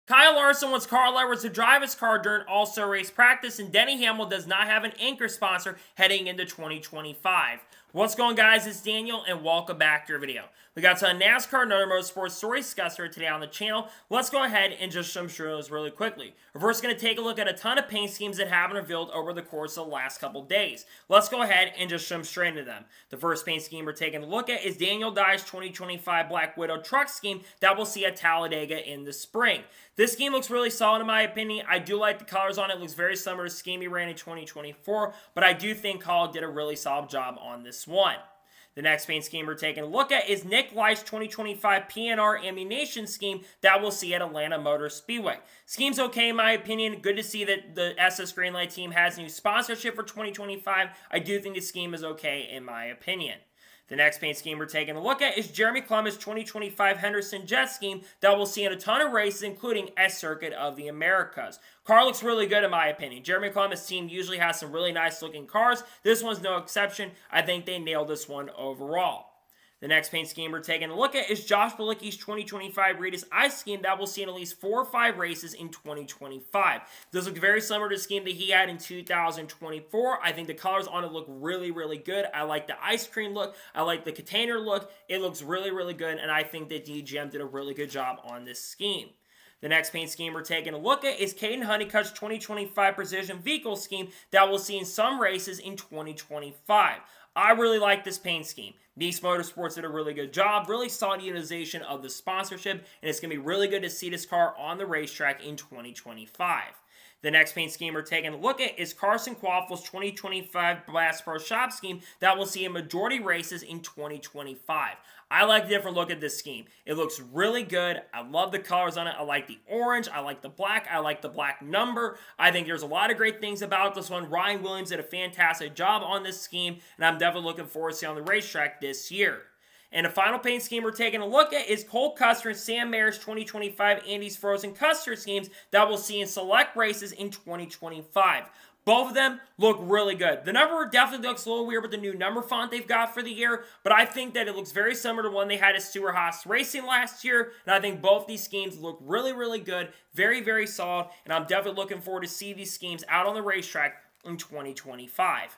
Kyle Larson wants Carl Edwards to drive his car during All-Star race practice, and Denny Hamlin does not have an anchor sponsor heading into 2025. What's going on, guys? It's Daniel, and welcome back to your video. We got some NASCAR and other motorsports stories discussed here today on the channel. Let's go ahead and just jump through those really quickly. We're first going to take a look at a ton of paint schemes that have been revealed over the course of the last couple days. Let's go ahead and just jump straight into them. The first paint scheme we're taking a look at is Daniel Dye's 2025 Black Widow truck scheme that we'll see at Talladega in the spring. This scheme looks really solid in my opinion. I do like the colors on it. It looks very similar to the scheme he ran in 2024, but I do think Kyle did a really solid job on this one. The next paint scheme we're taking a look at is Nick Light's 2025 PNR Ammunition scheme that we'll see at Atlanta Motor Speedway. Scheme's okay in my opinion. Good to see that the SS Greenlight team has new sponsorship for 2025. I do think the scheme is okay in my opinion. The next paint scheme we're taking a look at is Jeremy Clements' 2025 Henderson Jet scheme that we'll see in a ton of races, including S Circuit of the Americas. Car looks really good in my opinion. Jeremy Clements' team usually has some really nice looking cars. This one's no exception. I think they nailed this one overall. The next paint scheme we're taking a look at is Josh Bilicki's 2025 Regis Ice scheme that we'll see in at least 4 or 5 races in 2025. This looks very similar to the scheme that he had in 2024. I think the colors on it look really, really good. I like the ice cream look. I like the container look. It looks really, really good, and I think that DGM did a really good job on this scheme. The next paint scheme we're taking a look at is Caden Honeycutt's 2025 Precision Vehicle scheme that we'll see in some races in 2025. I really like this paint scheme. Nice Motorsports did a really good job, really solid utilization of the sponsorship, and it's going to be really good to see this car on the racetrack in 2025. The next paint scheme we're taking a look at is Carson Quaffel's 2025 Blast Pro Shop scheme that we'll see in majority races in 2025. I like the different look at this scheme. It looks really good. I love the colors on it. I like the orange. I like the black. I like the black number. I think there's a lot of great things about this one. Ryan Williams did a fantastic job on this scheme, and I'm definitely looking forward to seeing on the racetrack this year. And the final paint scheme we're taking a look at is Cole Custer and Sam Mayer's 2025 Andy's Frozen Custer schemes that we'll see in select races in 2025. Both of them look really good. The number definitely looks a little weird with the new number font they've got for the year, but I think that it looks very similar to one they had at Stewart Haas Racing last year, and I think both these schemes look really, really good, very, very solid, and I'm definitely looking forward to see these schemes out on the racetrack in 2025.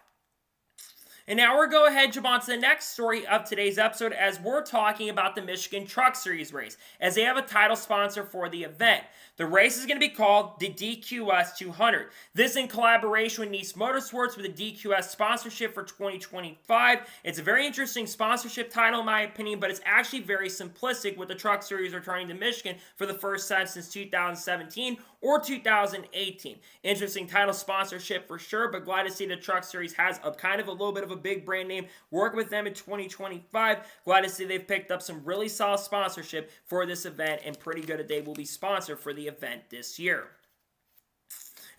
And now we're going to go ahead and jump on to the next story of today's episode as we're talking about the Michigan Truck Series race, as they have a title sponsor for the event. The race is going to be called the DQS 200. This in collaboration with Nice Motorsports with the DQS sponsorship for 2025. It's a very interesting sponsorship title in my opinion, but it's actually very simplistic with the Truck Series returning to Michigan for the first time since 2017 or 2018. Interesting title sponsorship for sure, but glad to see the Truck Series has a kind of a little bit of a big brand name. Work with them in 2025. Glad to see they've picked up some really solid sponsorship for this event, and pretty good that they will be sponsored for the event this year.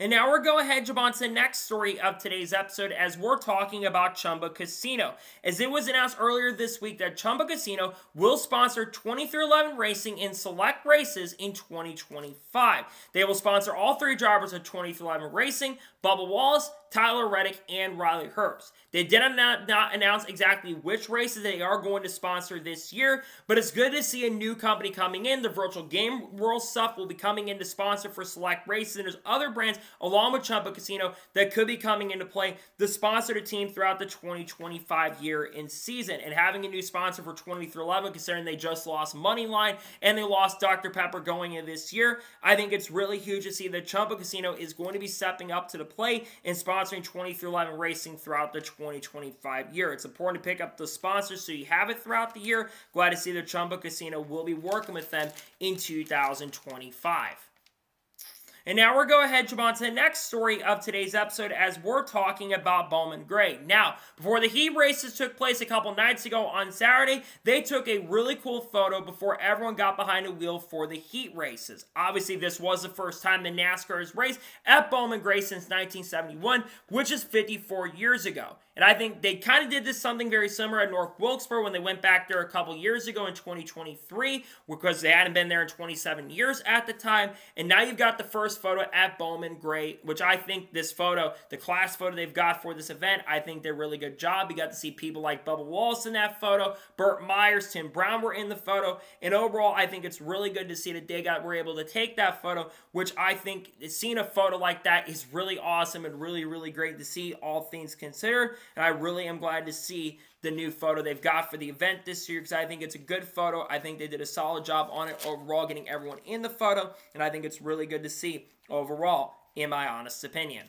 And now we're going ahead and jump on to the next story of today's episode as we're talking about Chumba Casino. As it was announced earlier this week that Chumba Casino will sponsor 23XI Racing in select races in 2025. They will sponsor all 3 drivers of 23XI Racing, Bubba Wallace, Tyler Reddick, and Riley Herbst. They did not announce exactly which races they are going to sponsor this year, but it's good to see a new company coming in. The Virtual Game World stuff will be coming in to sponsor for select races, and there's other brands along with Chumba Casino that could be coming into play to sponsor the team throughout the 2025 year and season. And having a new sponsor for 23XI, considering they just lost Moneyline and they lost Dr. Pepper going into this year, I think it's really huge to see that Chumba Casino is going to be stepping up to the plate and sponsoring 23XI Racing throughout the 2025 year. It's important to pick up the sponsors so you have it throughout the year. Glad to see that Chumba Casino will be working with them in 2025. And now we're going ahead and jump on to the next story of today's episode as we're talking about Bowman Gray. Now, before the heat races took place a couple nights ago on Saturday, they took a really cool photo before everyone got behind the wheel for the heat races. Obviously, this was the first time the NASCAR has raced at Bowman Gray since 1971, which is 54 years ago. And I think they kind of did this something very similar at North Wilkesboro when they went back there a couple years ago in 2023, because they hadn't been there in 27 years at the time. And now you've got the first first photo at Bowman Gray, which I think this photo, the class photo they've got for this event, I think they're a really good job. You got to see people like Bubba Wallace in that photo, Burt Myers, Tim Brown were in the photo, and overall, I think it's really good to see that they were able to take that photo, which I think seeing a photo like that is really awesome and really, really great to see, all things considered, and I really am glad to see the new photo they've got for the event this year because I think it's a good photo. I think they did a solid job on it overall, getting everyone in the photo, and I think it's really good to see overall, in my honest opinion.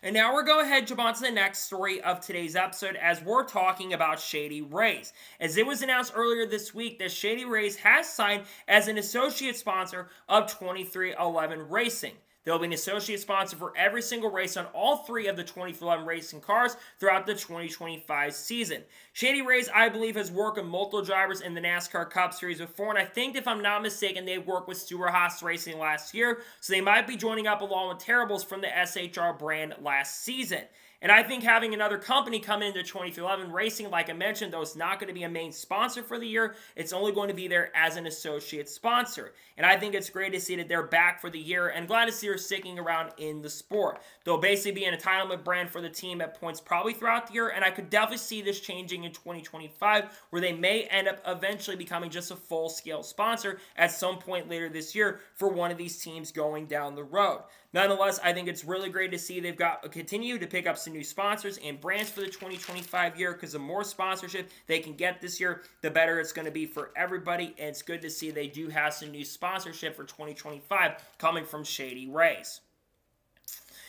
And now we're going to head jump on to the next story of today's episode as we're talking about Shady Rays. As it was announced earlier this week that Shady Rays has signed as an associate sponsor of 2311 Racing. They'll be an associate sponsor for every single race on all three of the 2311 racing cars throughout the 2025 season. Shady Rays, I believe, has worked with multiple drivers in the NASCAR Cup Series before, and I think, if I'm not mistaken, they worked with Stuart Haas Racing last year, so they might be joining up along with Terribles from the SHR brand last season. And I think having another company come into 2311 Racing, like I mentioned, though it's not going to be a main sponsor for the year, it's only going to be there as an associate sponsor. And I think it's great to see that they're back for the year, and glad to see her sticking around in the sport. They'll basically be an entitlement brand for the team at points probably throughout the year, and I could definitely see this changing in 2025, where they may end up eventually becoming just a full-scale sponsor at some point later this year for one of these teams going down the road. Nonetheless, I think it's really great to see they've got continue to pick up some new sponsors and brands for the 2025 year, because the more sponsorship they can get this year, the better it's going to be for everybody, and it's good to see they do have some new sponsorship for 2025 coming from Shady Rays.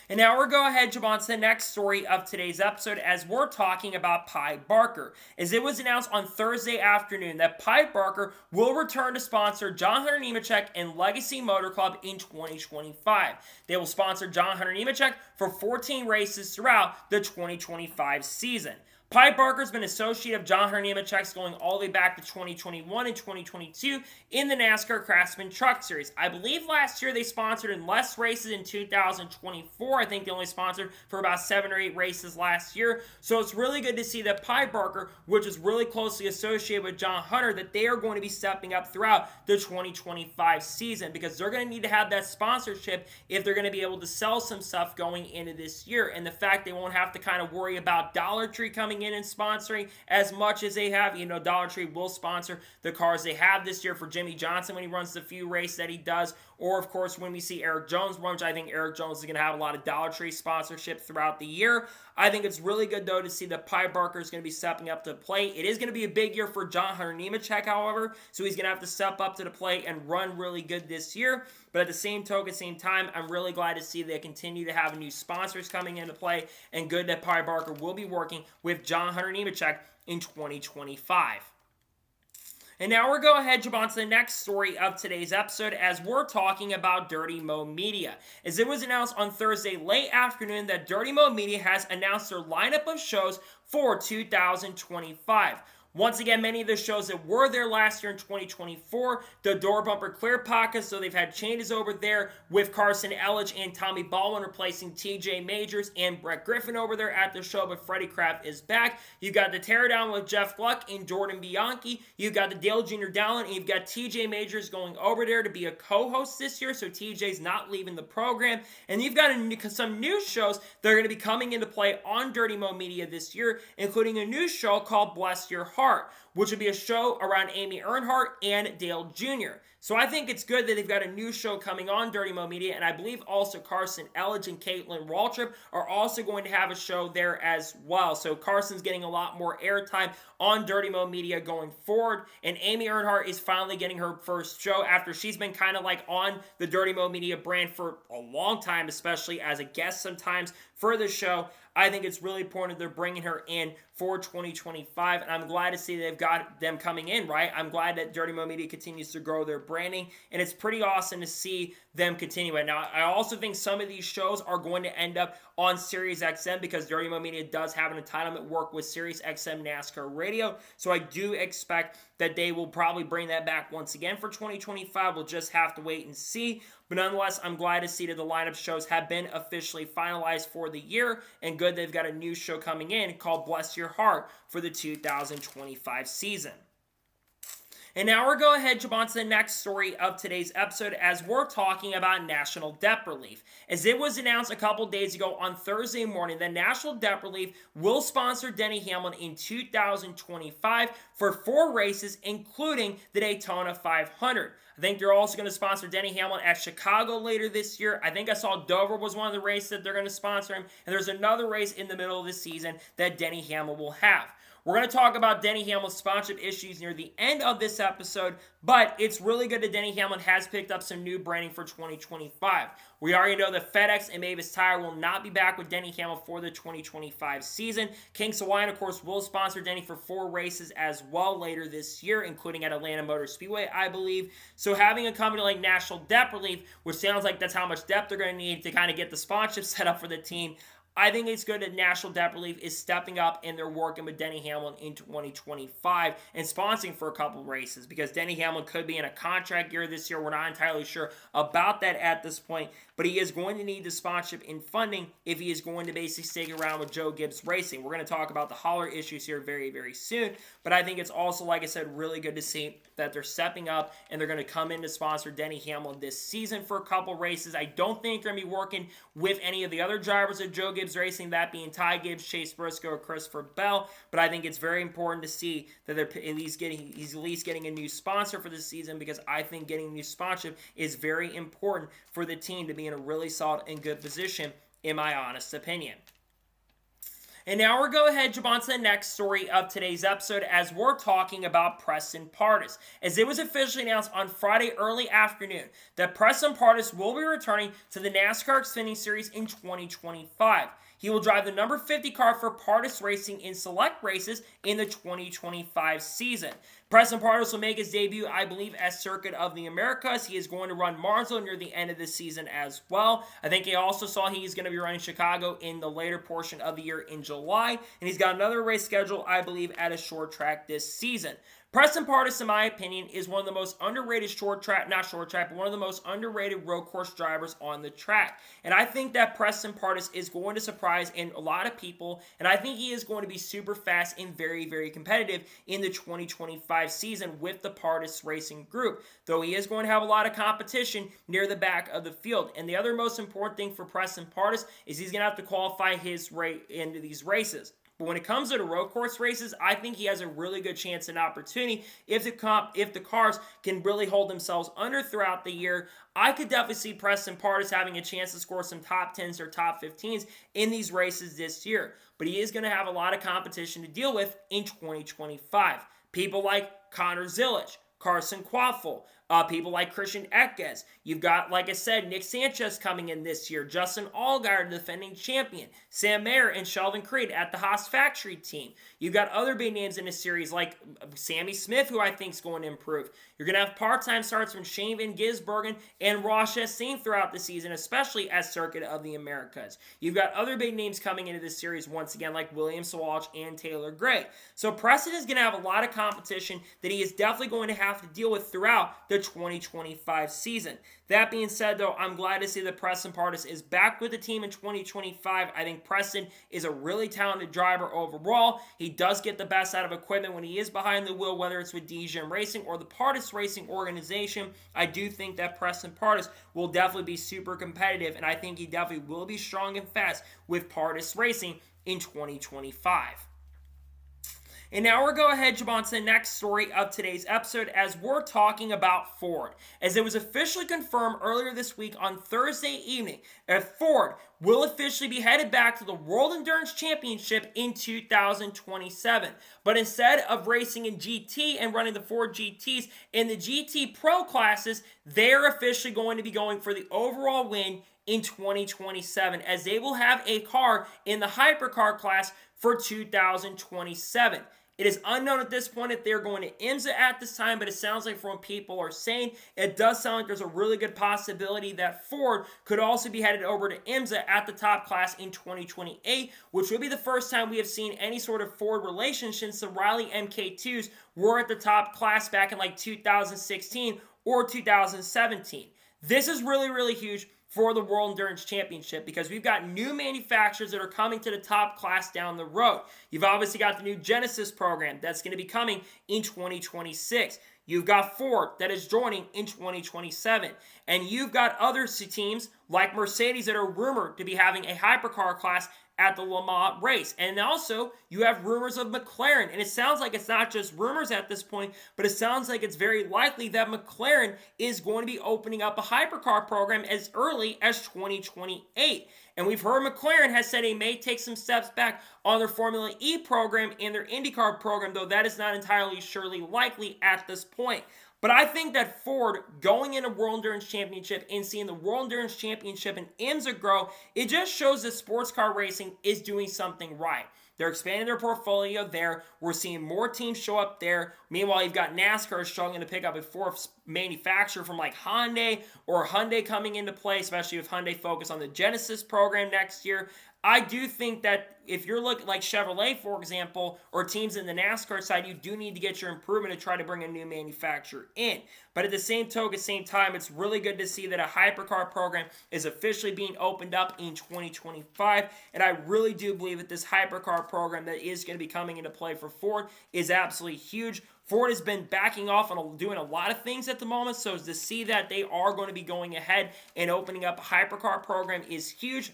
And now we're going ahead and jump on to the next story of today's episode as we're talking about Pye Barker. As it was announced on Thursday afternoon that Pye Barker will return to sponsor John Hunter Nemechek and Legacy Motor Club in 2025. They will sponsor John Hunter Nemechek for 14 races throughout the 2025 season. Pye Barker's been associate of John Hunter Nemechek's going all the way back to 2021 and 2022 in the NASCAR Craftsman Truck Series. I believe last year they sponsored in less races in 2024. I think they only sponsored for about 7 or 8 races last year. So it's really good to see that Pye Barker, which is really closely associated with John Hunter, that they are going to be stepping up throughout the 2025 season, because they're going to need to have that sponsorship if they're going to be able to sell some stuff going into this year. And the fact they won't have to kind of worry about Dollar Tree coming in and sponsoring as much as they have. You know, Dollar Tree will sponsor the cars they have this year for Jimmy Johnson when he runs the few races that he does, or of course when we see Eric Jones run, which I think Eric Jones is going to have a lot of Dollar Tree sponsorship throughout the year. I think it's really good, though, to see that Pye Barker is going to be stepping up to the plate. It is going to be a big year for John Hunter Nemechek, however, so he's going to have to step up to the plate and run really good this year. But at the same time, I'm really glad to see they continue to have new sponsors coming into play, and good that Pye Barker will be working with John Hunter Nemechek in 2025. And now we're going ahead and jump on to the next story of today's episode as we're talking about Dirty Mo Media. As it was announced on Thursday late afternoon that Dirty Mo Media has announced their lineup of shows for 2025. Once again, many of the shows that were there last year in 2024, the Door Bumper Clear Podcast, so they've had changes over there with Carson Elledge and Tommy Baldwin replacing TJ Majors and Brett Griffin over there at the show, but Freddie Kraft is back. You've got the Teardown with Jeff Gluck and Jordan Bianchi. You've got the Dale Jr. Dallin, and you've got TJ Majors going over there to be a co-host this year, so TJ's not leaving the program. And you've got some new shows that are going to be coming into play on Dirty Mo Media this year, including a new show called Bless Your Heart, which would be a show around Amy Earnhardt and Dale Jr. So I think it's good that they've got a new show coming on Dirty Mo Media, and I believe also Carson Elledge and Caitlin Waltrip are also going to have a show there as well. So Carson's getting a lot more airtime on Dirty Mo Media going forward, and Amy Earnhardt is finally getting her first show after she's been kind of like on the Dirty Mo Media brand for a long time, especially as a guest sometimes for the show. I think it's really important they're bringing her in for 2025, and I'm glad to see they've got them coming in, right? I'm glad that Dirty Mo Media continues to grow their branding, and it's pretty awesome to see them continue it. Now, I also think some of these shows are going to end up on Sirius XM because Dirty Mo Media does have an entitlement work with Sirius XM NASCAR Radio, so I do expect that they will probably bring that back once again for 2025. We'll just have to wait and see. But nonetheless, I'm glad to see that the lineup shows have been officially finalized for the year, and good they've got a new show coming in called Bless Your Heart for the 2025 season. And now we're going ahead and jump on to the next story of today's episode as we're talking about National Debt Relief. As it was announced a couple days ago on Thursday morning that National Debt Relief will sponsor Denny Hamlin in 2025 for 4 races, including the Daytona 500. I think they're also going to sponsor Denny Hamlin at Chicago later this year. I think I saw Dover was one of the races that they're going to sponsor him. And there's another race in the middle of the season that Denny Hamlin will have. We're going to talk about Denny Hamlin's sponsorship issues near the end of this episode, but it's really good that Denny Hamlin has picked up some new branding for 2025. We already know that FedEx and Mavis Tire will not be back with Denny Hamlin for the 2025 season. Kings Hawaiian, of course, will sponsor Denny for 4 races as well later this year, including at Atlanta Motor Speedway, I believe. So having a company like National Debt Relief, which sounds like that's how much depth they're going to need to kind of get the sponsorship set up for the team, I think it's good that National Debt Relief is stepping up and they're working with Denny Hamlin in 2025 and sponsoring for a couple races because Denny Hamlin could be in a contract year this year. We're not entirely sure about that at this point, but he is going to need the sponsorship and funding if he is going to basically stick around with Joe Gibbs Racing. We're going to talk about the hauler issues here very, very soon, but I think it's also, like I said, really good to see that they're stepping up and they're going to come in to sponsor Denny Hamlin this season for a couple races. I don't think they're going to be working with any of the other drivers at Joe Gibbs Racing, that being Ty Gibbs, Chase Briscoe, or Christopher Bell, but I think it's very important to see that he's at least getting a new sponsor for this season because I think getting a new sponsorship is very important for the team to be in a really solid and good position, in my honest opinion. And now we're going ahead and jump on to the next story of today's episode as we're talking about Preston Pardus. As it was officially announced on Friday early afternoon that Preston Pardus will be returning to the NASCAR Xfinity Series in 2025. He will drive the number 50 car for Pardus Racing in select races in the 2025 season. Preston Pardus will make his debut, I believe, as Circuit of the Americas. He is going to run Martinsville near the end of the season as well. I think he also saw he's going to be running Chicago in the later portion of the year in July. And he's got another race scheduled, I believe, at a short track this season. Preston Pardus, in my opinion, is one of the most underrated but one of the most underrated road course drivers on the track. And I think that Preston Pardus is going to surprise in a lot of people, and I think he is going to be super fast and very, very competitive in the 2025 season with the Pardus Racing Group, though he is going to have a lot of competition near the back of the field. And the other most important thing for Preston Pardus is he's going to have to qualify his rate into these races. But when it comes to the road course races, I think he has a really good chance and opportunity if the cars can really hold themselves under throughout the year. I could definitely see Preston Pardus having a chance to score some top 10s or top 15s in these races this year. But he is going to have a lot of competition to deal with in 2025. People like Connor Zilisch, Carson Quaffel, people like Christian Eckes. You've got, like I said, Nick Sanchez coming in this year, Justin Allgaier, the defending champion, Sam Mayer and Sheldon Creed at the Haas Factory team. You've got other big names in this series like Sammy Smith, who I think is going to improve. You're going to have part-time starts from Shane Van Gisbergen and Ross Chastain throughout the season, especially as Circuit of the Americas. You've got other big names coming into this series once again like William Sawalich and Taylor Gray. So Preston is going to have a lot of competition that he is definitely going to have to deal with throughout the 2025 season. That being said, though, I'm glad to see that Preston Pardus is back with the team in 2025. I think Preston is a really talented driver overall. He does get the best out of equipment when he is behind the wheel, whether it's with DGM Racing or the Pardus Racing organization. I do think that Preston Pardus will definitely be super competitive, and I think he definitely will be strong and fast with Pardus Racing in 2025. And now we're going ahead and jump on to the next story of today's episode as we're talking about Ford. As it was officially confirmed earlier this week on Thursday evening that Ford will officially be headed back to the World Endurance Championship in 2027. But instead of racing in GT and running the Ford GTs in the GT Pro classes, they're officially going to be going for the overall win in 2027 as they will have a car in the hypercar class for 2027. It is unknown at this point if they're going to IMSA at this time, but it sounds like from what people are saying, it does sound like there's a really good possibility that Ford could also be headed over to IMSA at the top class in 2028, which would be the first time we have seen any sort of Ford relation since the Riley MK2s were at the top class back in like 2016 or 2017. This is really, really huge for the World Endurance Championship because we've got new manufacturers that are coming to the top class down the road. You've obviously got the new Genesis program that's going to be coming in 2026. You've got Ford that is joining in 2027. And you've got other teams like Mercedes that are rumored to be having a hypercar class at the Le Mans race. And also, you have rumors of McLaren. And it sounds like it's not just rumors at this point, but it sounds like it's very likely that McLaren is going to be opening up a hypercar program as early as 2028. And we've heard McLaren has said they may take some steps back on their Formula E program and their IndyCar program, though that is not entirely surely likely at this point. But I think that Ford going into World Endurance Championship and seeing the World Endurance Championship in IMSA grow, it just shows that sports car racing is doing something right. They're expanding their portfolio there. We're seeing more teams show up there. Meanwhile, you've got NASCAR struggling to pick up a fourth manufacturer from like Hyundai or Hyundai coming into play, especially if Hyundai focus on the Genesis program next year. I do think that if you're looking like Chevrolet, for example, or teams in the NASCAR side, you do need to get your improvement to try to bring a new manufacturer in. But at the same time, it's really good to see that a hypercar program is officially being opened up in 2025. And I really do believe that this hypercar program that is going to be coming into play for Ford is absolutely huge. Ford has been backing off on doing a lot of things at the moment, so to see that they are going to be going ahead and opening up a hypercar program is huge.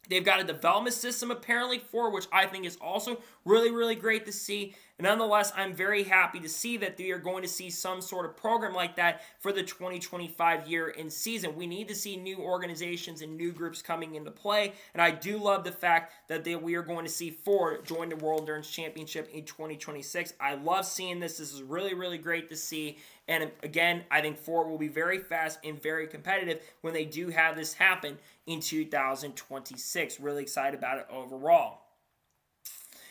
They've got a development system apparently for, which I think is also really, really great to see. And nonetheless, I'm very happy to see that they are going to see some sort of program like that for the 2025 year and season. We need to see new organizations and new groups coming into play. And I do love the fact that we are going to see Ford join the World Endurance Championship in 2026. I love seeing this. This is really, really great to see. And again, I think Ford will be very fast and very competitive when they do have this happen in 2026. Really excited about it overall.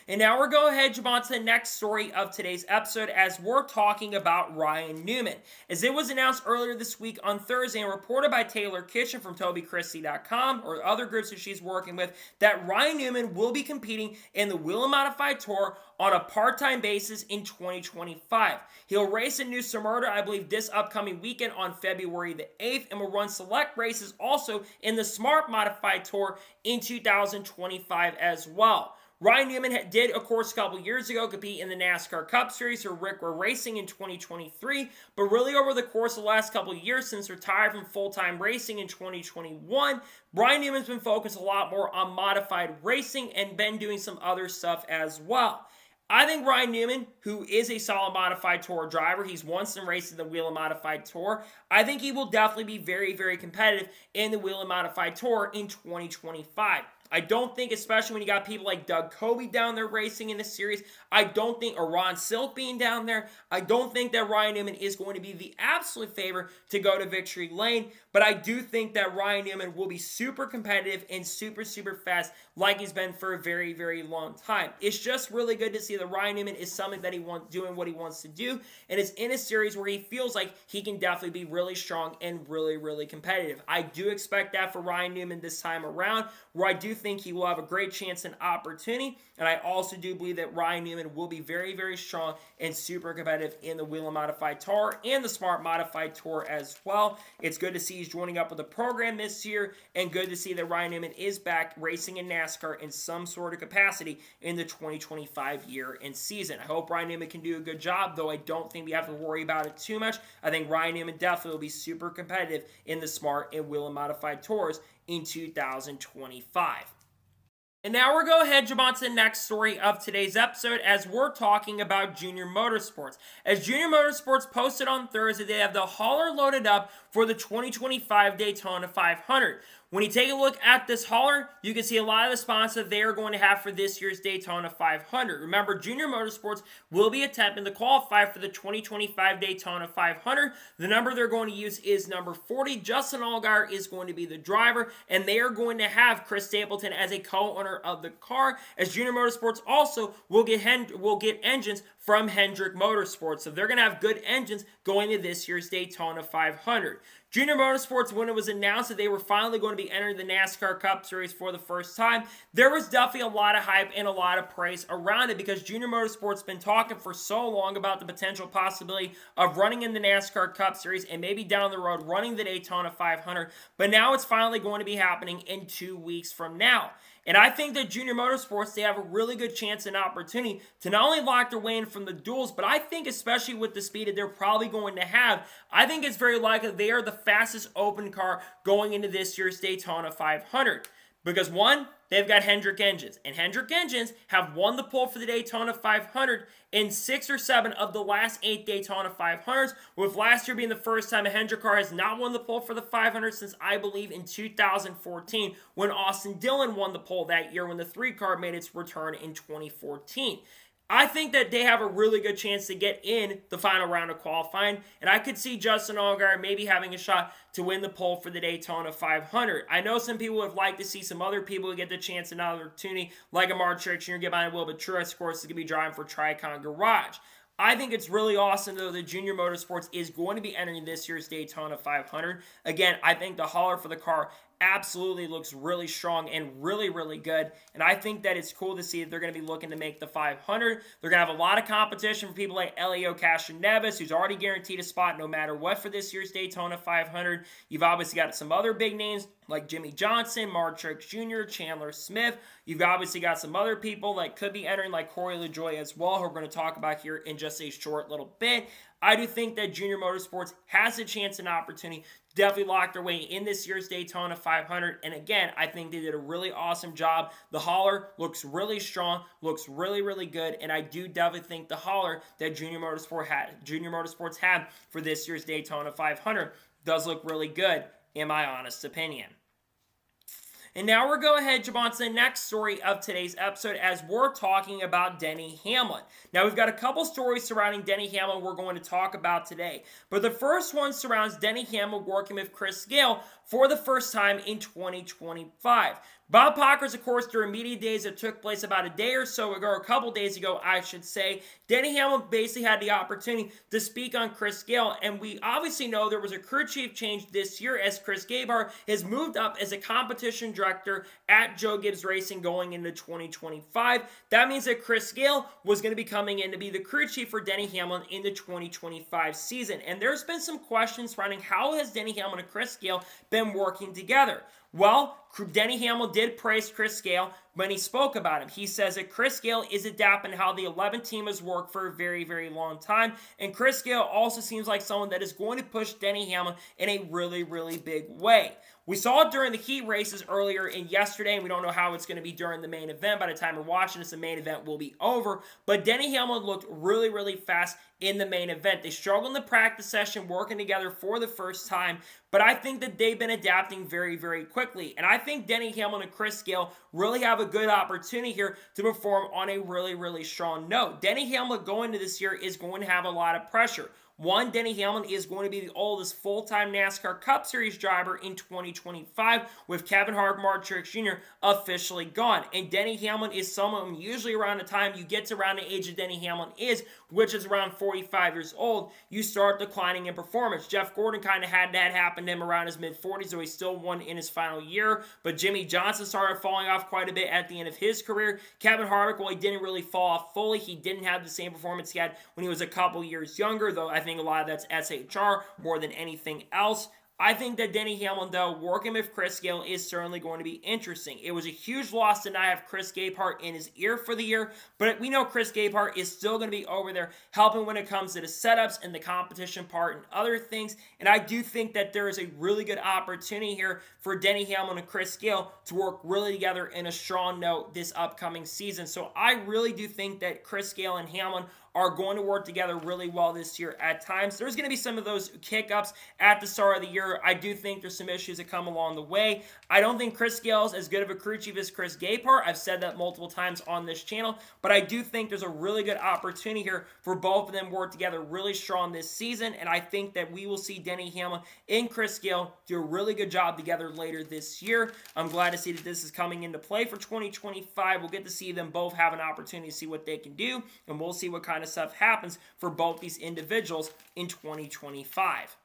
And now we're going to jump on to the next story of today's episode as we're talking about Ryan Newman. As it was announced earlier this week on Thursday and reported by Taylor Kitchen from TobyChristie.com or other groups that she's working with, that Ryan Newman will be competing in the Wheel and Modified Tour on a part-time basis in 2025. He'll race in New Smyrna, I believe, this upcoming weekend on February the 8th, and will run select races also in the Smart Modified Tour in 2025 as well. Ryan Newman did, of course, a couple years ago compete in the NASCAR Cup Series for Rick Were Racing in 2023, but really over the course of the last couple of years since retired from full-time racing in 2021, Ryan Newman's been focused a lot more on modified racing and been doing some other stuff as well. I think Ryan Newman, who is a solid Modified Tour driver, he's once in raced in the Wheel and Modified Tour, I think he will definitely be very, very competitive in the Wheel and Modified Tour in 2025. I don't think, especially when you got people like Doug Coby down there racing in this series, or Ron Silk being down there, I don't think that Ryan Newman is going to be the absolute favorite to go to victory lane, but I do think that Ryan Newman will be super competitive and super, super fast like he's been for a very, very long time. It's just really good to see that Ryan Newman is something that he wants, doing what he wants to do, and is in a series where he feels like he can definitely be really strong and really, really competitive. I do expect that for Ryan Newman this time around, where I do think he will have a great chance and opportunity, and I also do believe that Ryan Newman will be very, very strong and super competitive in the Wheel and Modified Tour and the Smart Modified Tour as well. It's good to see he's joining up with the program this year, and good to see that Ryan Newman is back racing in NASCAR in some sort of capacity in the 2025 year and season. I hope Ryan Newman can do a good job, though I don't think we have to worry about it too much. I think Ryan Newman definitely will be super competitive in the Smart and Wheel and Modified Tours in 2025. And now we're going to jump on to the next story of today's episode as we're talking about Junior Motorsports. As Junior Motorsports posted on Thursday, they have the hauler loaded up for the 2025 Daytona 500. When you take a look at this hauler, you can see a lot of the sponsors they are going to have for this year's Daytona 500. Remember, Junior Motorsports will be attempting to qualify for the 2025 Daytona 500. The number they're going to use is number 40. Justin Allgaier is going to be the driver, and they are going to have Chris Stapleton as a co-owner of the car, as Junior Motorsports also will get engines from Hendrick Motorsports. So they're going to have good engines going to this year's Daytona 500. Junior Motorsports, when it was announced that they were finally going to be entering the NASCAR Cup Series for the first time, there was definitely a lot of hype and a lot of praise around it because Junior Motorsports been talking for so long about the potential possibility of running in the NASCAR Cup Series and maybe down the road running the Daytona 500, but now it's finally going to be happening in 2 weeks from now. And I think that Junior Motorsports, they have a really good chance and opportunity to not only lock their way in from the duels, but I think especially with the speed that they're probably going to have, I think it's very likely they are the fastest open car going into this year's Daytona 500. Because one, they've got Hendrick engines, and Hendrick engines have won the pole for the Daytona 500 in 6 or 7 of the last 8 Daytona 500s, with last year being the first time a Hendrick car has not won the pole for the 500 since, I believe, in 2014, when Austin Dillon won the pole that year when the 3 car made its return in 2014. I think that they have a really good chance to get in the final round of qualifying, and I could see Justin Allgaier maybe having a shot to win the pole for the Daytona 500. I know some people would like to see some other people get the chance and opportunity, like a Mark Truex Jr. get behind Will, but Truex, of course, is going to be driving for Tricon Garage. I think it's really awesome, though, that Junior Motorsports is going to be entering this year's Daytona 500. Again, I think the hauler for the car absolutely looks really strong and really, really good. And I think that it's cool to see that they're going to be looking to make the 500. They're going to have a lot of competition for people like Elio Castroneves, who's already guaranteed a spot no matter what for this year's Daytona 500. You've obviously got some other big names like Jimmy Johnson, Mark Truex Jr., Chandler Smith. You've obviously got some other people that could be entering like Corey LaJoie as well, who we're going to talk about here in just a short little bit. I do think that Junior Motorsports has a chance and opportunity to definitely lock their way in this year's Daytona 500. And again, I think they did a really awesome job. The hauler looks really strong, looks really, really good. And I do definitely think the hauler that Junior Motorsports had for this year's Daytona 500 does look really good, in my honest opinion. And now we're going ahead and jump on to the next story of today's episode as we're talking about Denny Hamlin. Now, we've got a couple stories surrounding Denny Hamlin we're going to talk about today. But the first one surrounds Denny Hamlin working with Chris Gale for the first time in 2025. Bob Pockrass, of course, during media days that took place about a day or so ago, or a couple days ago, I should say, Denny Hamlin basically had the opportunity to speak on Chris Gale, and we obviously know there was a crew chief change this year as Chris Gabehart has moved up as a competition director at Joe Gibbs Racing going into 2025. That means that Chris Gale was going to be coming in to be the crew chief for Denny Hamlin in the 2025 season, and there's been some questions surrounding how has Denny Hamlin and Chris Gale been working together. Well, Denny Hamlin did praise Chris Gale when he spoke about him. He says that Chris Gale is adapting how the 11 team has worked for a very, very long time. And Chris Gale also seems like someone that is going to push Denny Hamlin in a really, really big way. We saw it during the heat races earlier in yesterday, and we don't know how it's going to be during the main event. By the time we're watching this, the main event will be over. But Denny Hamlin looked really, really fast in the main event. They struggled in the practice session, working together for the first time, but I think that they've been adapting very, very quickly. And I think Denny Hamlin and Chris Gale really have a good opportunity here to perform on a really, really strong note. Denny Hamlin going into this year is going to have a lot of pressure. One, Denny Hamlin is going to be the oldest full-time NASCAR Cup Series driver in 2025, with Kevin Harvick, Mark Truex Jr. officially gone. And Denny Hamlin is someone usually around the time you get to around the age of Denny Hamlin is, which is around 45 years old, you start declining in performance. Jeff Gordon kind of had that happen to him around his mid-40s, though he still won in his final year. But Jimmy Johnson started falling off quite a bit at the end of his career. Kevin Harvick, while he didn't really fall off fully, he didn't have the same performance he had when he was a couple years younger, though I think a lot of that's SHR more than anything else. I think that Denny Hamlin, though, working with Chris Gale is certainly going to be interesting. It was a huge loss to not have Chris Gabehart in his ear for the year, but we know Chris Gabehart is still going to be over there helping when it comes to the setups and the competition part and other things, and I do think that there is a really good opportunity here for Denny Hamlin and Chris Gale to work really together in a strong note this upcoming season. So I really do think that Chris Gale and Hamlin are going to work together really well this year at times. There's going to be some of those hiccups at the start of the year. I do think there's some issues that come along the way. I don't think Chris Gale is as good of a crew chief as Chris Gabehart. I've said that multiple times on this channel, but I do think there's a really good opportunity here for both of them to work together really strong this season, and I think that we will see Denny Hamlin and Chris Gale do a really good job together later this year. I'm glad to see that this is coming into play for 2025. We'll get to see them both have an opportunity to see what they can do, and we'll see what kind of stuff happens for both these individuals in 2025.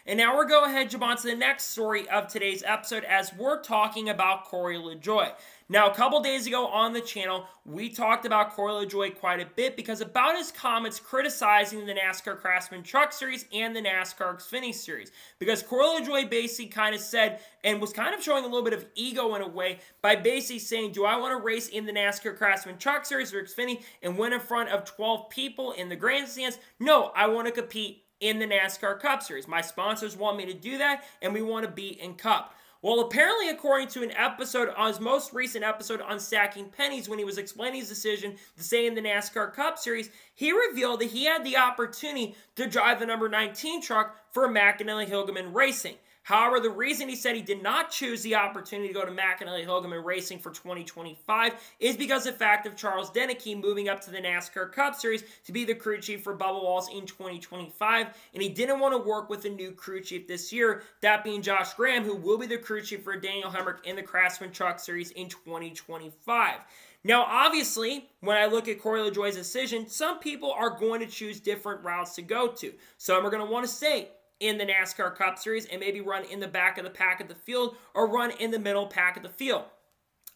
And now we're going ahead and jump on to the next story of today's episode as we're talking about Corey LaJoie. Now, a couple days ago on the channel, we talked about Corey LaJoie quite a bit because about his comments criticizing the NASCAR Craftsman Truck Series and the NASCAR Xfinity Series. Because Corey LaJoie basically kind of said, and was kind of showing a little bit of ego in a way, by basically saying, do I want to race in the NASCAR Craftsman Truck Series or Xfinity and win in front of 12 people in the grandstands? No, I want to compete in the NASCAR Cup Series. My sponsors want me to do that, and we want to be in Cup. Well, apparently, according to an episode, on his most recent episode on Stacking Pennies, when he was explaining his decision to stay in the NASCAR Cup Series, he revealed that he had the opportunity to drive the number 19 truck for McAnally-Hilgemann Racing. However, the reason he said he did not choose the opportunity to go to McAnally-Hilgemann Racing for 2025 is because of the fact of Charles Denny moving up to the NASCAR Cup Series to be the crew chief for Bubba Wallace in 2025, and he didn't want to work with a new crew chief this year, that being Josh Graham, who will be the crew chief for Daniel Hemrick in the Craftsman Truck Series in 2025. Now, obviously, when I look at Corey LaJoie's decision, some people are going to choose different routes to go to. Some are going to want to stay in the NASCAR Cup Series and maybe run in the back of the pack of the field or run in the middle pack of the field.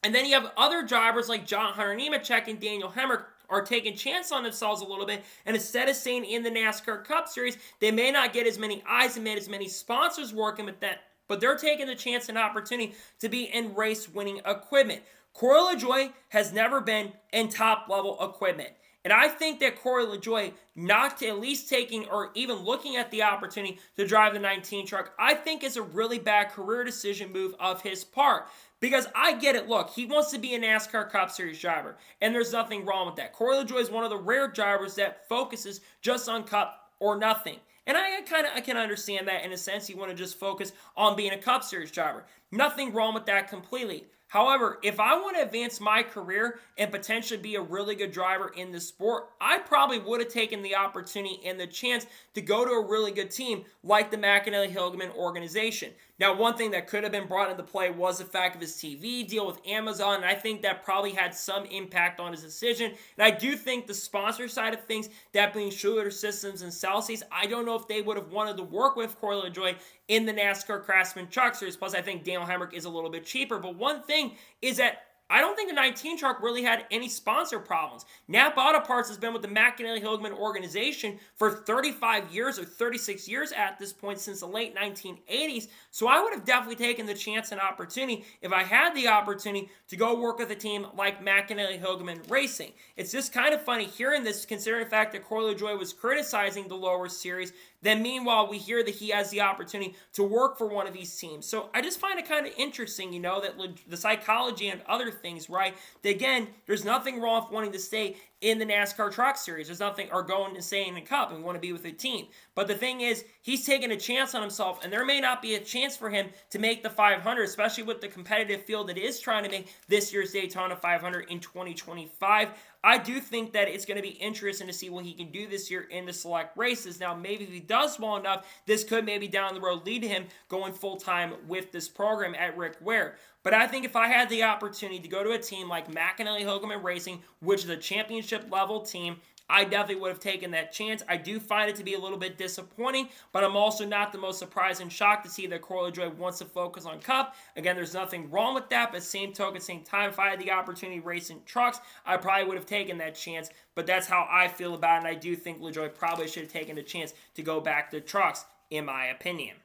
And then you have other drivers like John Hunter Nemechek and Daniel Hemrick are taking chance on themselves a little bit, and instead of staying in the NASCAR Cup Series, they may not get as many eyes and made as many sponsors working with them, but they're taking the chance and opportunity to be in race-winning equipment. Corey LaJoie has never been in top-level equipment. And I think that Corey LaJoie not at least taking or even looking at the opportunity to drive the 19 truck, I think is a really bad career decision move of his part. Because I get it, look, he wants to be a NASCAR Cup Series driver, and there's nothing wrong with that. Corey LaJoie is one of the rare drivers that focuses just on Cup or nothing. And I can understand that in a sense. You want to just focus on being a Cup Series driver. Nothing wrong with that completely. However, if I want to advance my career and potentially be a really good driver in the sport, I probably would have taken the opportunity and the chance to go to a really good team like the McAnally-Hilgemann organization. Now, one thing that could have been brought into play was the fact of his TV deal with Amazon, and I think that probably had some impact on his decision. And I do think the sponsor side of things, that being Schuler Systems and Celsius, I don't know if they would have wanted to work with Corey LaJoie in the NASCAR Craftsman Truck Series. Plus, I think Daniel Hemrick is a little bit cheaper. But one thing is that I don't think the 19 truck really had any sponsor problems. Napa Auto Parts has been with the McAnally-Hilgemann organization for 35 years or 36 years at this point since the late 1980s. So I would have definitely taken the chance and opportunity if I had the opportunity to go work with a team like McAnally-Hilgemann Racing. It's just kind of funny hearing this, considering the fact that Corey LaJoie was criticizing the lower series. Then meanwhile, we hear that he has the opportunity to work for one of these teams. So I just find it kind of interesting, you know, that the psychology and other things, right? That again, there's nothing wrong with wanting to stay in the NASCAR Truck Series. There's nothing, or going and staying in the Cup and want to be with a team. But the thing is, he's taking a chance on himself, and there may not be a chance for him to make the 500, especially with the competitive field that is trying to make this year's Daytona 500 in 2025. I do think that it's going to be interesting to see what he can do this year in the select races. Now, maybe if he does well enough, this could maybe down the road lead to him going full-time with this program at Rick Ware. But I think if I had the opportunity to go to a team like McAnally-Hilgemann Racing, which is a championship-level team, I definitely would have taken that chance. I do find it to be a little bit disappointing, but I'm also not the most surprised and shocked to see that Corey LaJoie wants to focus on Cup. Again, there's nothing wrong with that, but same token, same time, if I had the opportunity to race in trucks, I probably would have taken that chance. But that's how I feel about it, and I do think LaJoie probably should have taken the chance to go back to trucks, in my opinion.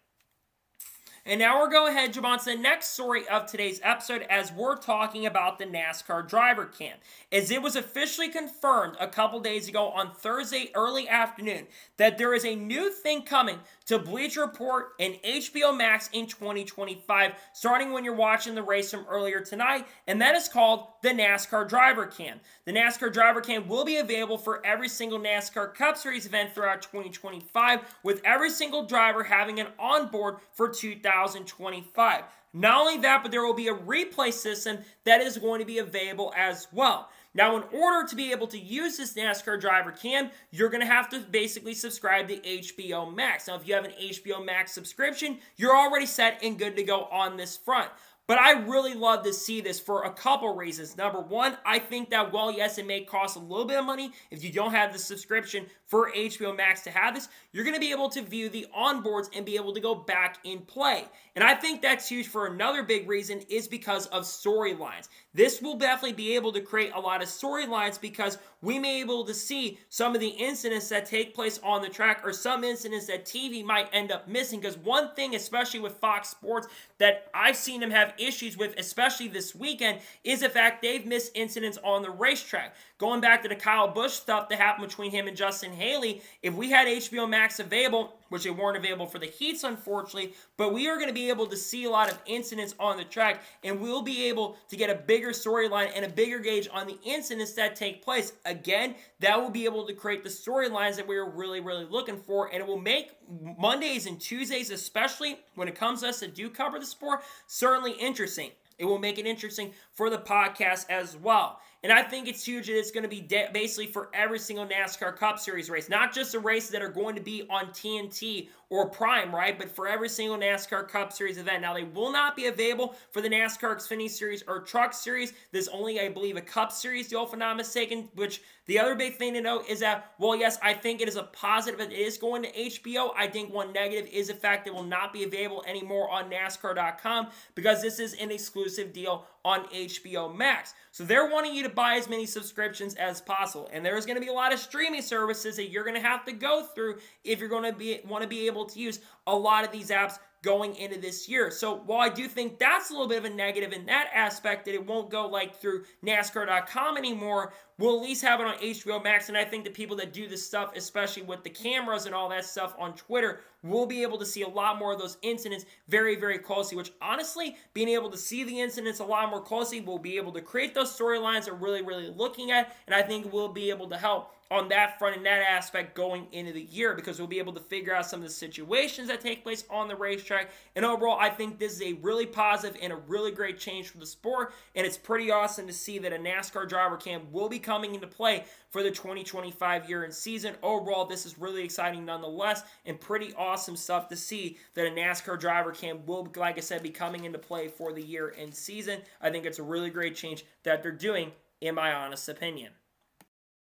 And now we're going ahead and jump on to the next story of today's episode as we're talking about the NASCAR Driver Cam. As it was officially confirmed a couple days ago on Thursday early afternoon that there is a new thing coming to Bleacher Report and HBO Max in 2025, starting when you're watching the race from earlier tonight, and that is called the NASCAR Driver Cam. The NASCAR Driver Cam will be available for every single NASCAR Cup Series event throughout 2025, with every single driver having an onboard for 2025. Not only that, but there will be a replay system that is going to be available as well. Now, in order to be able to use this NASCAR Driver Cam, you're going to have to basically subscribe to HBO Max. Now, if you have an HBO Max subscription, you're already set and good to go on this front. But I really love to see this for a couple reasons. Number one, I think that, well, yes, it may cost a little bit of money if you don't have the subscription for HBO Max to have this. You're going to be able to view the onboards and be able to go back and play. And I think that's huge for another big reason is because of storylines. This will definitely be able to create a lot of storylines because we may be able to see some of the incidents that take place on the track or some incidents that TV might end up missing. Because one thing, especially with Fox Sports, that I've seen them have issues with, especially this weekend, is the fact they've missed incidents on the racetrack. Going back to the Kyle Busch stuff that happened between him and Justin Haley, if we had HBO Max available, which they weren't available for the heats, unfortunately, but we are going to be able to see a lot of incidents on the track, and we'll be able to get a bigger storyline and a bigger gauge on the incidents that take place. Again, that will be able to create the storylines that we're really, really looking for, and it will make Mondays and Tuesdays, especially when it comes to us that do cover the sport, certainly interesting. It will make it interesting for the podcast as well. And I think it's huge that it's going to be basically for every single NASCAR Cup Series race. Not just the races that are going to be on TNT or Prime, right? But for every single NASCAR Cup Series event. Now, they will not be available for the NASCAR Xfinity Series or Truck Series. There's only, I believe, a Cup Series deal, if I'm not mistaken. Which, the other big thing to note is that, well, yes, I think it is a positive. It is going to HBO. I think one negative is the fact it will not be available anymore on NASCAR.com because this is an exclusive deal on HBO Max. So they're wanting you to buy as many subscriptions as possible. And there's going to be a lot of streaming services that you're going to have to go through if you're going to want to be able to use a lot of these apps going into this year. So while I do think that's a little bit of a negative in that aspect, that it won't go like through NASCAR.com anymore, we'll at least have it on HBO Max. And I think the people that do this stuff, especially with the cameras and all that stuff on Twitter, will be able to see a lot more of those incidents very, very closely, which honestly, being able to see the incidents a lot more closely, will be able to create those storylines we're really, really looking at. And I think we'll be able to help on that front and that aspect going into the year, because we'll be able to figure out some of the situations that take place on the racetrack. And overall, I think this is a really positive and a really great change for the sport, and it's pretty awesome to see that a NASCAR Driver Cam will be coming into play for the 2025 year and season. Overall, this is really exciting nonetheless, and pretty awesome stuff to see that a NASCAR Driver Cam will, like I said, be coming into play for the year and season. I think it's a really great change that they're doing, in my honest opinion.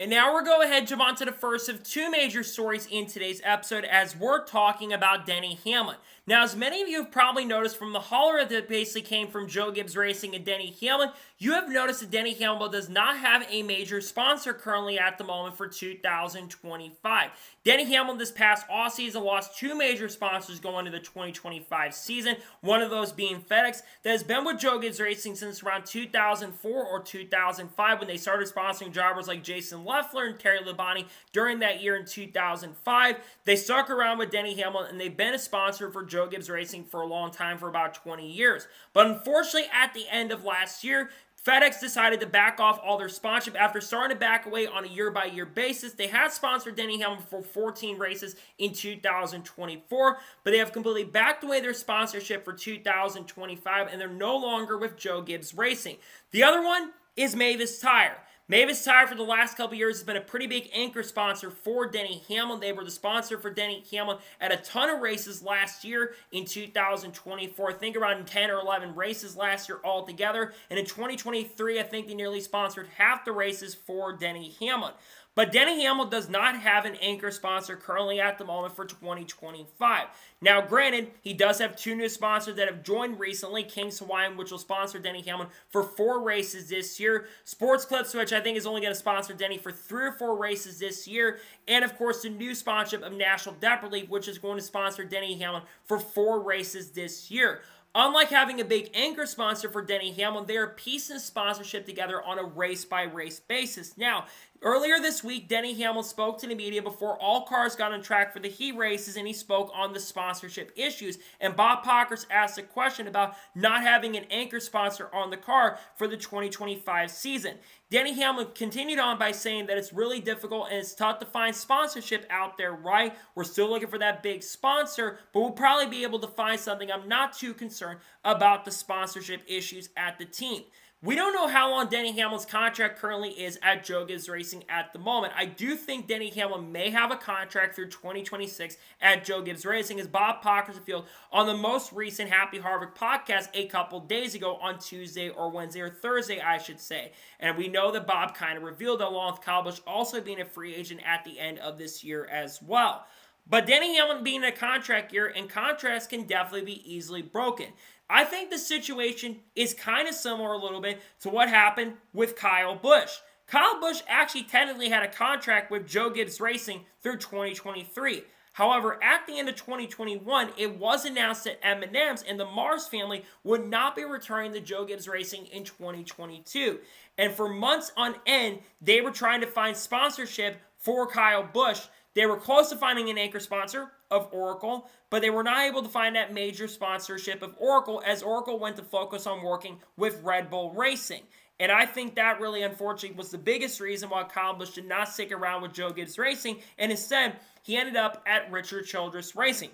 And now we're going ahead, jump on to the first of two major stories in today's episode, as we're talking about Denny Hamlin. Now, as many of you have probably noticed from the holler that basically came from Joe Gibbs Racing and Denny Hamlin, you have noticed that Denny Hamlin does not have a major sponsor currently at the moment for 2025. Denny Hamlin this past offseason lost two major sponsors going into the 2025 season, one of those being FedEx, that has been with Joe Gibbs Racing since around 2004 or 2005 when they started sponsoring drivers like Jason Leffler and Terry Labonte during that year in 2005. They stuck around with Denny Hamlin, and they've been a sponsor for Joe Gibbs Racing for a long time, for about 20 years. But unfortunately, at the end of last year, FedEx decided to back off all their sponsorship after starting to back away on a year-by-year basis. They had sponsored Denny Hamlin for 14 races in 2024, but they have completely backed away their sponsorship for 2025, and they're no longer with Joe Gibbs Racing. The other one is Mavis Tire. Mavis Tire for the last couple years has been a pretty big anchor sponsor for Denny Hamlin. They were the sponsor for Denny Hamlin at a ton of races last year in 2024. I think around 10 or 11 races last year altogether. And in 2023, I think they nearly sponsored half the races for Denny Hamlin. But Denny Hamlin does not have an anchor sponsor currently at the moment for 2025. Now, granted, he does have two new sponsors that have joined recently. King's Hawaiian, which will sponsor Denny Hamlin for 4 races this year. Sports Clips, which I think is only going to sponsor Denny for 3 or 4 races this year. And, of course, the new sponsorship of National Depot League, which is going to sponsor Denny Hamlin for 4 races this year. Unlike having a big anchor sponsor for Denny Hamlin, they are piecing sponsorship together on a race-by-race basis. Now, earlier this week, Denny Hamlin spoke to the media before all cars got on track for the heat races, and he spoke on the sponsorship issues. And Bob Pockers asked a question about not having an anchor sponsor on the car for the 2025 season. Denny Hamlin continued on by saying that it's really difficult and it's tough to find sponsorship out there, right? We're still looking for that big sponsor, but we'll probably be able to find something. I'm not too concerned about the sponsorship issues at the team. We don't know how long Denny Hamlin's contract currently is at Joe Gibbs Racing at the moment. I do think Denny Hamlin may have a contract through 2026 at Joe Gibbs Racing, as Bob Parker revealed on the most recent Happy Harvick podcast a couple days ago on Tuesday or Wednesday or Thursday, I should say. And we know that Bob kind of revealed that, along with Kyle Busch also being a free agent at the end of this year as well. But Denny Hamlin being in a contract year, and contracts can definitely be easily broken. I think the situation is kind of similar a little bit to what happened with Kyle Busch. Kyle Busch actually technically had a contract with Joe Gibbs Racing through 2023. However, at the end of 2021, it was announced that M&M's and the Mars family would not be returning to Joe Gibbs Racing in 2022. And for months on end, they were trying to find sponsorship for Kyle Busch. They were close to finding an anchor sponsor of Oracle, but they were not able to find that major sponsorship of Oracle, as Oracle went to focus on working with Red Bull Racing. And I think that really, unfortunately, was the biggest reason why Kyle Busch did not stick around with Joe Gibbs Racing, and instead, he ended up at Richard Childress Racing.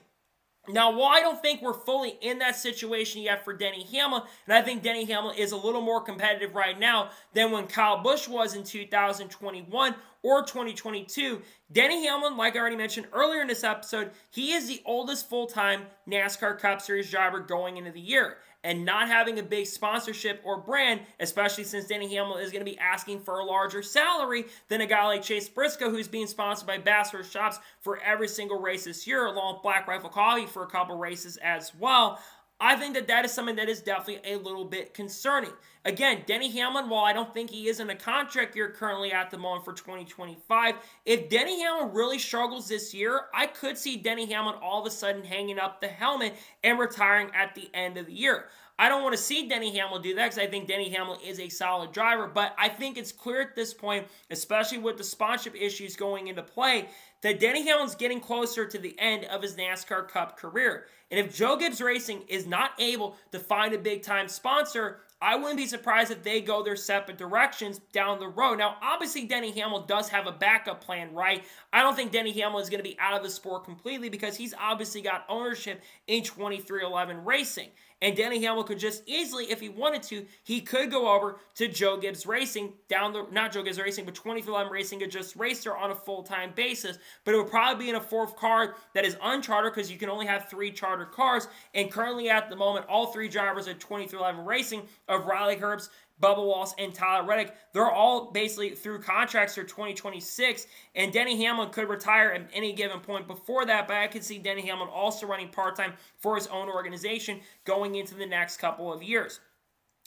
Now, while I don't think we're fully in that situation yet for Denny Hamlin, and I think Denny Hamlin is a little more competitive right now than when Kyle Busch was in 2021 or 2022, Denny Hamlin, like I already mentioned earlier in this episode, he is the oldest full-time NASCAR Cup Series driver going into the year. And not having a big sponsorship or brand, especially since Denny Hamlin is going to be asking for a larger salary than a guy like Chase Briscoe, who's being sponsored by Bassler Shops for every single race this year, along with Black Rifle Coffee for a couple races as well. I think that is something that is definitely a little bit concerning. Again, Denny Hamlin, while I don't think he is in a contract year currently at the moment for 2025, if Denny Hamlin really struggles this year, I could see Denny Hamlin all of a sudden hanging up the helmet and retiring at the end of the year. I don't want to see Denny Hamlin do that because I think Denny Hamlin is a solid driver, but I think it's clear at this point, especially with the sponsorship issues going into play, that Denny Hamlin's getting closer to the end of his NASCAR Cup career. And if Joe Gibbs Racing is not able to find a big-time sponsor, I wouldn't be surprised if they go their separate directions down the road. Now, obviously, Denny Hamlin does have a backup plan, right? I don't think Denny Hamlin is going to be out of the sport completely because he's obviously got ownership in 23XI Racing. And Denny Hamlin could just easily, if he wanted to, he could go over to Joe Gibbs Racing, not Joe Gibbs Racing, but 23XI Racing could just race there on a full-time basis. But it would probably be in a fourth car that is unchartered because you can only have 3 chartered cars. And currently at the moment, all 3 drivers at 23XI Racing of Riley Herbst, Bubba Wallace, and Tyler Reddick, they're all basically through contracts for 2026, and Denny Hamlin could retire at any given point before that, but I could see Denny Hamlin also running part-time for his own organization going into the next couple of years.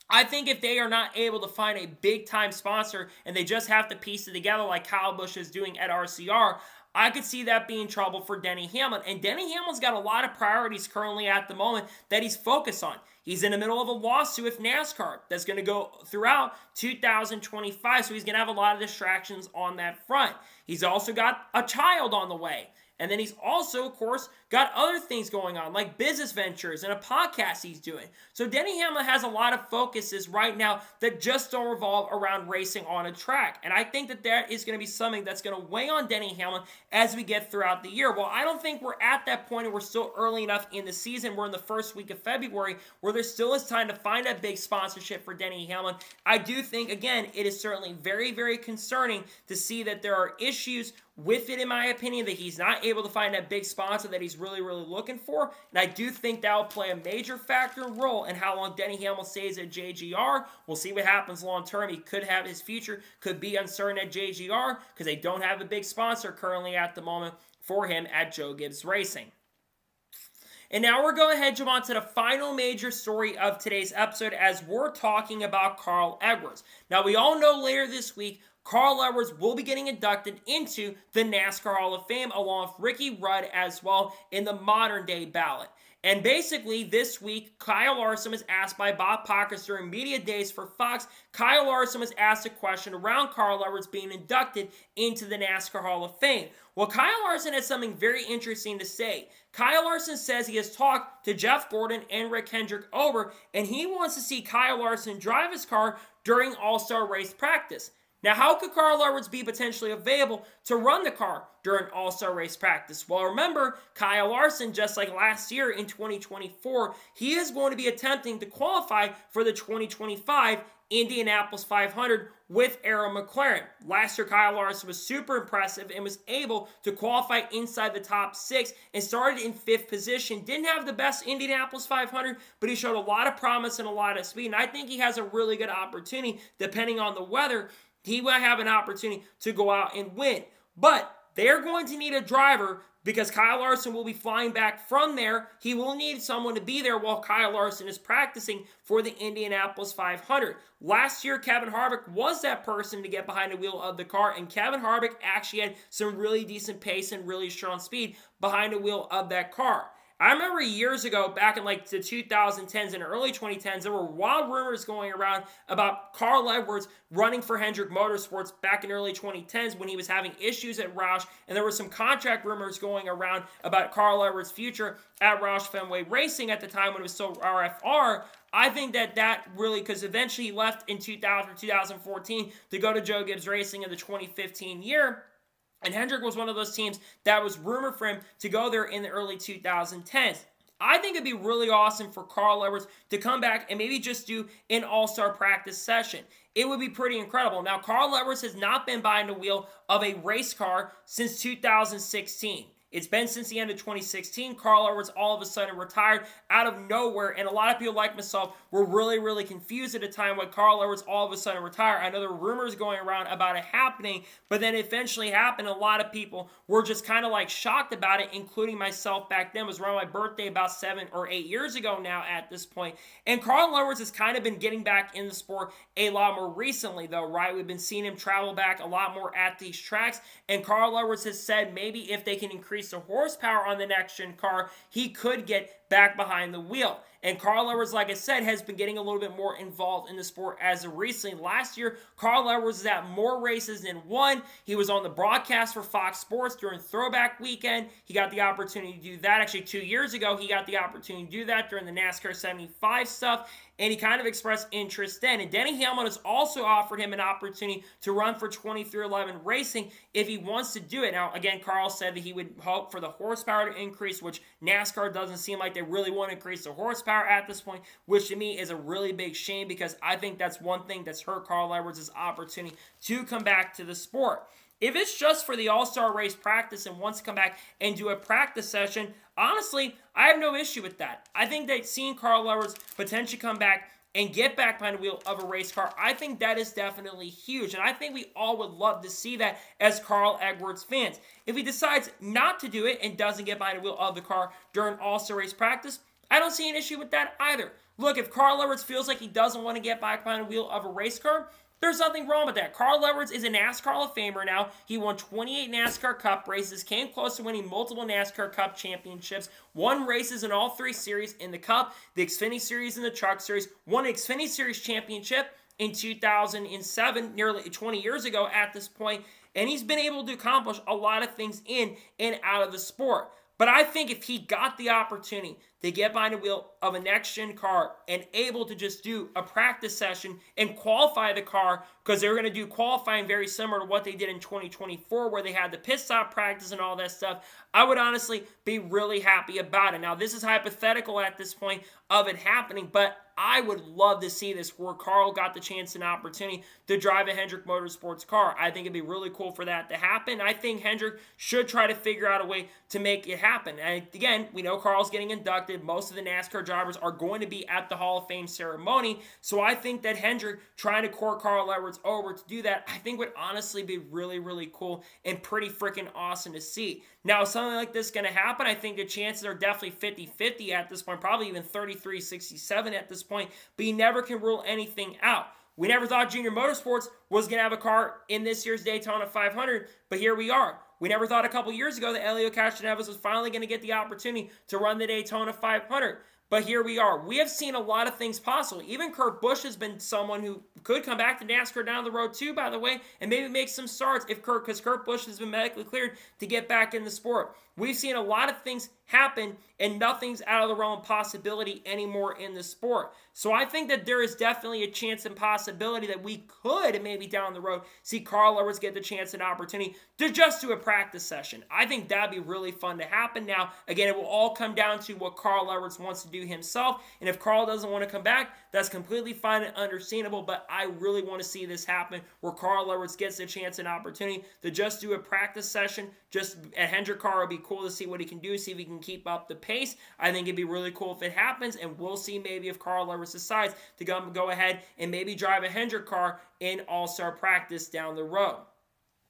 I think if they are not able to find a big-time sponsor and they just have to piece it together like Kyle Busch is doing at RCR, I could see that being trouble for Denny Hamlin. And Denny Hamlin's got a lot of priorities currently at the moment that he's focused on. He's in the middle of a lawsuit with NASCAR that's going to go throughout 2025, so he's going to have a lot of distractions on that front. He's also got a child on the way. And then he's also, of course, got other things going on, like business ventures and a podcast he's doing. So Denny Hamlin has a lot of focuses right now that just don't revolve around racing on a track. And I think that is going to be something that's going to weigh on Denny Hamlin as we get throughout the year. Well, I don't think we're at that point and we're still early enough in the season. We're in the first week of February where there still is time to find that big sponsorship for Denny Hamlin. I do think, again, it is certainly very, very concerning to see that there are issues with it, in my opinion, that he's not able to find that big sponsor that he's really, really looking for. And I do think that will play a major factor and role in how long Denny Hamlin stays at JGR. We'll see what happens long term. He could have his future, could be uncertain at JGR because they don't have a big sponsor currently at the moment for him at Joe Gibbs Racing. And now we're going to jump on to the final major story of today's episode as we're talking about Carl Edwards. Now, we all know later this week, Carl Edwards will be getting inducted into the NASCAR Hall of Fame along with Ricky Rudd as well in the modern day ballot. And basically, this week, Kyle Larson was asked by Bob Parker during media days for Fox. Kyle Larson was asked a question around Carl Edwards being inducted into the NASCAR Hall of Fame. Well, Kyle Larson had something very interesting to say. Kyle Larson says he has talked to Jeff Gordon and Rick Hendrick over, and he wants to see Kyle Larson drive his car during All-Star race practice. Now, how could Carl Edwards be potentially available to run the car during All-Star race practice? Well, remember, Kyle Larson, just like last year in 2024, he is going to be attempting to qualify for the 2025 Indianapolis 500 with Arrow McLaren. Last year, Kyle Larson was super impressive and was able to qualify inside the top 6 and started in 5th position. Didn't have the best Indianapolis 500, but he showed a lot of promise and a lot of speed, and I think he has a really good opportunity, depending on the weather. He will have an opportunity to go out and win. But they're going to need a driver because Kyle Larson will be flying back from there. He will need someone to be there while Kyle Larson is practicing for the Indianapolis 500. Last year, Kevin Harvick was that person to get behind the wheel of the car, and Kevin Harvick actually had some really decent pace and really strong speed behind the wheel of that car. I remember years ago, back in like the 2010s and early 2010s, there were wild rumors going around about Carl Edwards running for Hendrick Motorsports back in early 2010s when he was having issues at Roush, and there were some contract rumors going around about Carl Edwards' future at Roush Fenway Racing at the time when it was still RFR. I think that really, because eventually he left in 2014 to go to Joe Gibbs Racing in the 2015 year. And Hendrick was one of those teams that was rumored for him to go there in the early 2010s. I think it'd be really awesome for Carl Edwards to come back and maybe just do an all-star practice session. It would be pretty incredible. Now, Carl Edwards has not been behind the wheel of a race car since 2016. It's been since the end of 2016. Carl Edwards all of a sudden retired out of nowhere, and a lot of people like myself were really, really confused at the time when Carl Edwards all of a sudden retired. I know there were rumors going around about it happening, but then it eventually happened. A lot of people were just kind of like shocked about it, including myself back then. It was around my birthday about 7 or 8 years ago now at this point. And Carl Edwards has kind of been getting back in the sport a lot more recently, though, right? We've been seeing him travel back a lot more at these tracks, and Carl Edwards has said maybe if they can increase the horsepower on the next-gen car, he could get back behind the wheel. And Carl Edwards, like I said, has been getting a little bit more involved in the sport as of recently. Last year, Carl Edwards was at more races than one. He was on the broadcast for Fox Sports during Throwback Weekend. He got the opportunity to do that. Actually, 2 years ago, he got the opportunity to do that during the NASCAR 75 stuff, and he kind of expressed interest then. And Denny Hamlin has also offered him an opportunity to run for 2311 Racing if he wants to do it. Now, again, Carl said that he would hope for the horsepower to increase, which NASCAR doesn't seem like they really want to increase the horsepower at this point, which to me is a really big shame because I think that's one thing that's hurt Carl Edwards' opportunity to come back to the sport. If it's just for the All-Star Race practice and wants to come back and do a practice session, honestly, I have no issue with that. I think that seeing Carl Edwards potentially come back and get back behind the wheel of a race car, I think that is definitely huge. And I think we all would love to see that as Carl Edwards fans. If he decides not to do it and doesn't get behind the wheel of the car during All-Star Race practice, I don't see an issue with that either. Look, if Carl Edwards feels like he doesn't want to get back behind the wheel of a race car, there's nothing wrong with that. Carl Edwards is a NASCAR Hall of Famer now. He won 28 NASCAR Cup races, came close to winning multiple NASCAR Cup championships, won races in all 3 series in the Cup, the Xfinity Series, and the Truck Series, won an Xfinity Series championship in 2007, nearly 20 years ago at this point, and he's been able to accomplish a lot of things in and out of the sport. But I think if he got the opportunity to get behind the wheel of a next-gen car and able to just do a practice session and qualify the car, because they were going to do qualifying very similar to what they did in 2024 where they had the pit stop practice and all that stuff, I would honestly be really happy about it. Now, this is hypothetical at this point of it happening, but I would love to see this where Carl got the chance and opportunity to drive a Hendrick Motorsports car. I think it'd be really cool for that to happen. I think Hendrick should try to figure out a way to make it happen. And again, we know Carl's getting inducted. Most of the NASCAR drivers are going to be at the Hall of Fame ceremony. So I think that Hendrick trying to court Carl Edwards over to do that, I think would honestly be really, really cool and pretty freaking awesome to see. Now, if something like this is going to happen, I think the chances are definitely 50-50 at this point, probably even 33-67 at this point, but you never can rule anything out. We never thought Junior Motorsports was going to have a car in this year's Daytona 500, but here we are. We never thought a couple years ago that Elio Castroneves was finally going to get the opportunity to run the Daytona 500. But here we are. We have seen a lot of things possible. Even Kurt Busch has been someone who could come back to NASCAR down the road too, by the way, and maybe make some starts because Kurt Busch has been medically cleared to get back in the sport. we've seen a lot of things happen, and nothing's out of the realm of possibility anymore in the sport. So I think that there is definitely a chance and possibility that we could, maybe down the road, see Carl Edwards get the chance and opportunity to just do a practice session. I think that'd be really fun to happen. Now, again, it will all come down to what Carl Edwards wants to do himself, and if Carl doesn't want to come back, that's completely fine and understandable, but I really want to see this happen where Carl Edwards gets a chance and opportunity to just do a practice session. Just at Hendrick car, would be cool to see what he can do, see if he can keep up the pace. I think it'd be really cool if it happens, and we'll see maybe if Carl Edwards decides to go ahead and maybe drive a Hendrick car in All-Star practice down the road.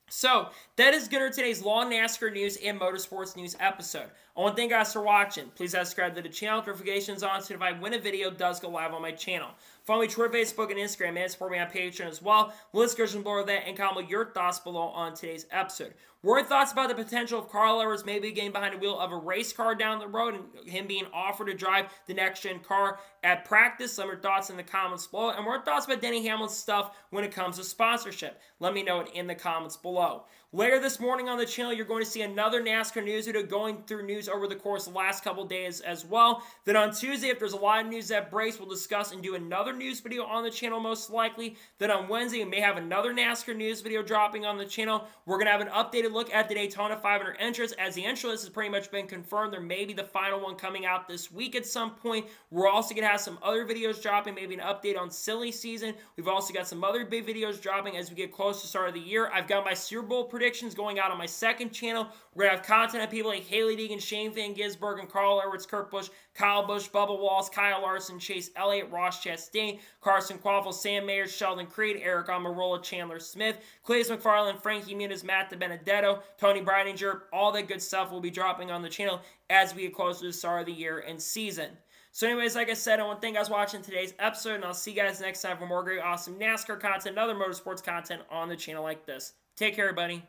So, that is going to today's Law NASCAR News and Motorsports News episode. I want to thank you guys for watching. Please subscribe to the channel, notifications on, so if I win a video, it does go live on my channel. Follow me Twitter, Facebook, and Instagram, and support me on Patreon as well. List description below that, and comment your thoughts below on today's episode. What are your thoughts about the potential of Carl Edwards maybe getting behind the wheel of a race car down the road and him being offered to drive the next-gen car at practice? Some of your thoughts in the comments below. And what are your thoughts about Denny Hamlin's stuff when it comes to sponsorship? Let me know it in the comments below. Later this morning on the channel, you're going to see another NASCAR news video going through news over the course of the last couple days as well. Then on Tuesday, if there's a lot of news that breaks, we'll discuss and do another news video on the channel most likely. Then on Wednesday, we may have another NASCAR news video dropping on the channel. We're going to have an updated look at the Daytona 500 entrance, as the entry list has pretty much been confirmed. There may be the final one coming out this week at some point. We're also going to have some other videos dropping, maybe an update on silly season. We've also got some other big videos dropping as we get close to the start of the year. I've got my Super Bowl predictions going out on my second channel. We're going to have content on people like Haley Deegan, Shane Van Gisbergen, Carl Edwards, Kurt Busch, Kyle Busch, Bubba Wallace, Kyle Larson, Chase Elliott, Ross Chastain, Carson Quaffle, Sam Mayer, Sheldon Creed, Eric Almirola, Chandler Smith, Cletus McFarland, Frankie Muniz, Matt DiBenedetto, Tony Breininger. All that good stuff will be dropping on the channel as we get closer to the start of the year and season. So anyways, like I said, I want to thank you guys for watching today's episode, and I'll see you guys next time for more great, awesome NASCAR content and other motorsports content on the channel like this. Take care, everybody.